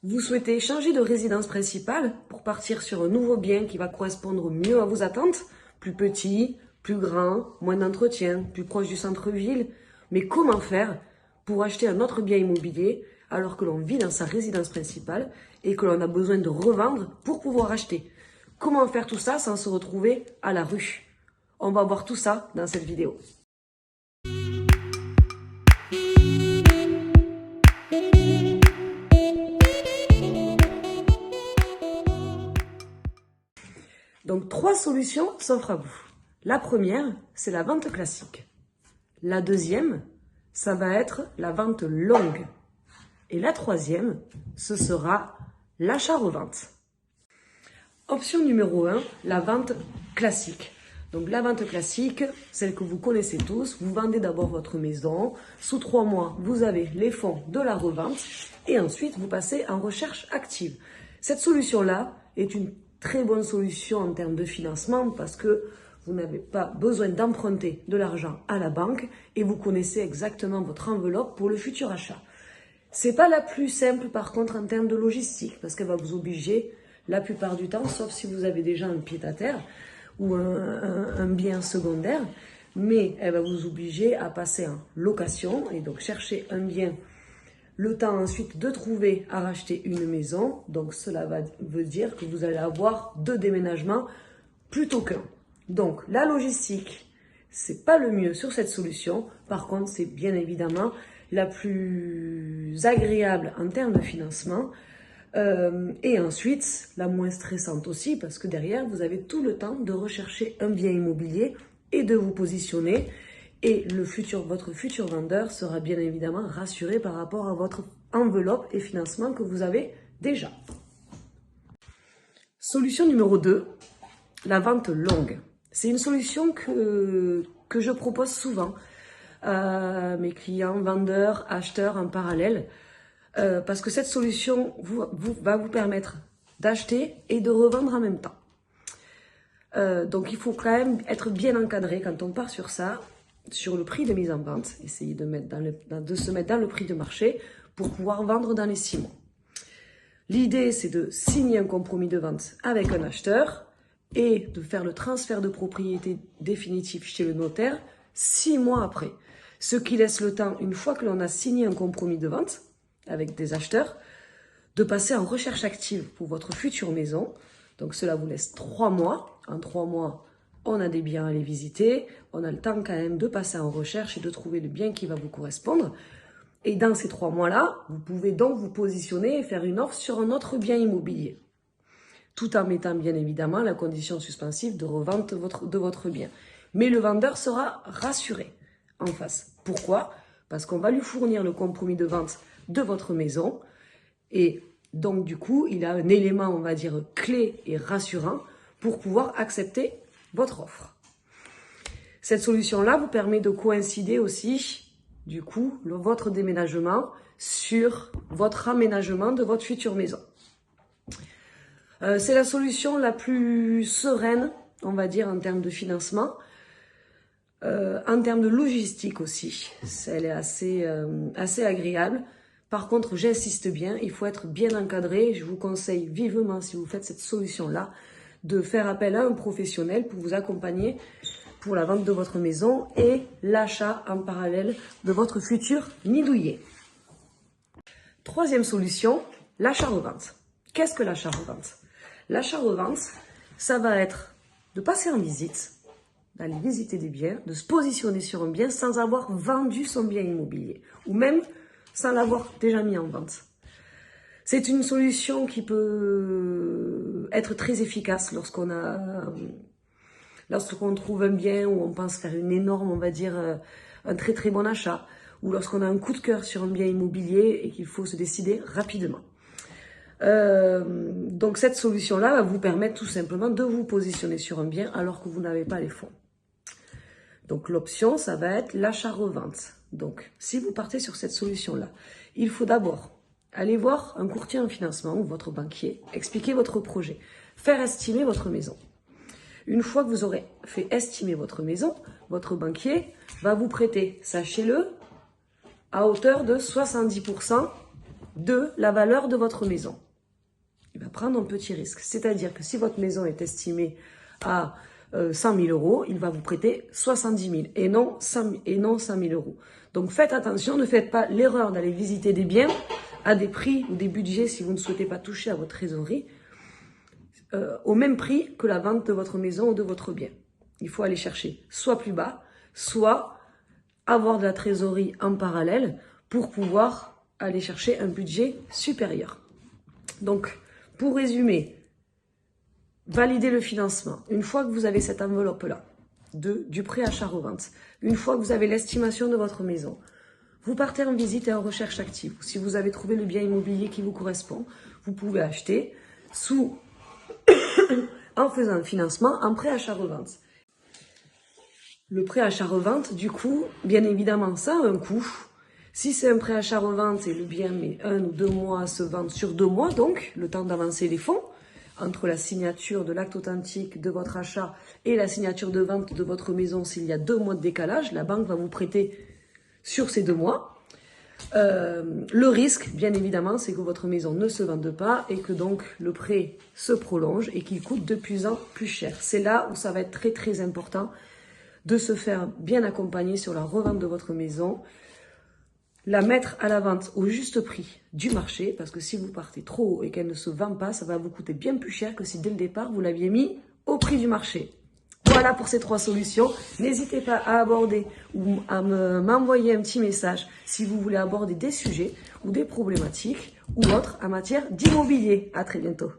Vous souhaitez changer de résidence principale pour partir sur un nouveau bien qui va correspondre mieux à vos attentes, plus petit, plus grand, moins d'entretien, plus proche du centre-ville. Mais comment faire pour acheter un autre bien immobilier alors que l'on vit dans sa résidence principale et que l'on a besoin de revendre pour pouvoir acheter? Comment faire tout ça sans se retrouver à la rue? On va voir tout ça dans cette vidéo. Donc, 3 solutions s'offrent à vous. La première, c'est la vente classique. La deuxième, ça va être la vente longue. Et la troisième, ce sera l'achat-revente. Option numéro 1, la vente classique. Donc, la vente classique, celle que vous connaissez tous, vous vendez d'abord votre maison. Sous 3 mois, vous avez les fonds de la revente. Et ensuite, vous passez en recherche active. Cette solution-là est une très bonne solution en termes de financement parce que vous n'avez pas besoin d'emprunter de l'argent à la banque et vous connaissez exactement votre enveloppe pour le futur achat. C'est pas la plus simple par contre en termes de logistique parce qu'elle va vous obliger la plupart du temps, sauf si vous avez déjà un pied-à-terre ou un bien secondaire, mais elle va vous obliger à passer en location et donc chercher un bien. Le temps ensuite de trouver à racheter une maison, donc cela veut dire que vous allez avoir 2 déménagements plutôt qu'un. Donc la logistique, c'est pas le mieux sur cette solution, par contre c'est bien évidemment la plus agréable en termes de financement et ensuite la moins stressante aussi parce que derrière vous avez tout le temps de rechercher un bien immobilier et de vous positionner. Et votre futur vendeur sera bien évidemment rassuré par rapport à votre enveloppe et financement que vous avez déjà. Solution numéro 2, la vente longue. C'est une solution que je propose souvent à mes clients, vendeurs, acheteurs en parallèle. Parce que cette solution va vous permettre d'acheter et de revendre en même temps. Donc il faut quand même être bien encadré quand on part sur ça. Sur le prix de mise en vente, essayer de se mettre dans le prix de marché pour pouvoir vendre dans les 6 mois. L'idée, c'est de signer un compromis de vente avec un acheteur et de faire le transfert de propriété définitif chez le notaire 6 mois après. Ce qui laisse le temps, une fois que l'on a signé un compromis de vente avec des acheteurs, de passer en recherche active pour votre future maison. Donc cela vous laisse 3 mois. En 3 mois, on a des biens à les visiter, on a le temps quand même de passer en recherche et de trouver le bien qui va vous correspondre. Et dans ces 3 mois-là, vous pouvez donc vous positionner et faire une offre sur un autre bien immobilier. Tout en mettant bien évidemment la condition suspensive de revente de votre bien. Mais le vendeur sera rassuré en face. Pourquoi? Parce qu'on va lui fournir le compromis de vente de votre maison. Et donc du coup, il a un élément, on va dire, clé et rassurant pour pouvoir accepter votre offre. Cette solution-là vous permet de coïncider aussi, du coup, votre déménagement sur votre aménagement de votre future maison. C'est la solution la plus sereine, on va dire, en termes de financement. En termes de logistique aussi, elle est assez agréable. Par contre, j'insiste bien, il faut être bien encadré. Je vous conseille vivement, si vous faites cette solution-là, de faire appel à un professionnel pour vous accompagner pour la vente de votre maison et l'achat en parallèle de votre futur nid douillet. Troisième solution, l'achat-revente. Qu'est-ce que l'achat-revente? L'achat-revente, ça va être de passer en visite, d'aller visiter des biens, de se positionner sur un bien sans avoir vendu son bien immobilier ou même sans l'avoir déjà mis en vente. C'est une solution qui peut être très efficace lorsqu'on trouve un bien où on pense faire une énorme, on va dire, un très très bon achat, ou lorsqu'on a un coup de cœur sur un bien immobilier et qu'il faut se décider rapidement. Donc cette solution-là va vous permettre tout simplement de vous positionner sur un bien alors que vous n'avez pas les fonds. Donc l'option, ça va être l'achat-revente. Donc si vous partez sur cette solution-là, il faut d'abord aller voir un courtier en financement ou votre banquier, expliquer votre projet, faire estimer votre maison. Une fois que vous aurez fait estimer votre maison, votre banquier va vous prêter, sachez-le, à hauteur de 70% de la valeur de votre maison. Il va prendre un petit risque. C'est-à-dire que si votre maison est estimée à 100 000 euros, il va vous prêter 70 000 et non 100 000 euros. Donc faites attention, ne faites pas l'erreur d'aller visiter des biens à des prix ou des budgets si vous ne souhaitez pas toucher à votre trésorerie au même prix que la vente de votre maison ou de votre bien. Il faut aller chercher soit plus bas, soit avoir de la trésorerie en parallèle pour pouvoir aller chercher un budget supérieur. Donc, pour résumer, validez le financement. Une fois que vous avez cette enveloppe-là, du prêt achat-revente, une fois que vous avez l'estimation de votre maison, vous partez en visite et en recherche active. Si vous avez trouvé le bien immobilier qui vous correspond, vous pouvez acheter en faisant un financement en prêt achat-revente. Le prêt achat-revente, du coup, bien évidemment, ça a un coût. Si c'est un prêt achat-revente et le bien met 1 ou 2 mois à se vendre sur 2 mois, donc le temps d'avancer les fonds, entre la signature de l'acte authentique de votre achat et la signature de vente de votre maison, s'il y a 2 mois de décalage, la banque va vous prêter sur ces 2 mois. Le risque, bien évidemment, c'est que votre maison ne se vende pas et que donc le prêt se prolonge et qu'il coûte de plus en plus cher. C'est là où ça va être très très important de se faire bien accompagner sur la revente de votre maison, la mettre à la vente au juste prix du marché, parce que si vous partez trop haut et qu'elle ne se vend pas, ça va vous coûter bien plus cher que si dès le départ vous l'aviez mis au prix du marché. Voilà pour ces 3 solutions. N'hésitez pas à aborder ou à m'envoyer un petit message si vous voulez aborder des sujets ou des problématiques ou autres en matière d'immobilier. À très bientôt.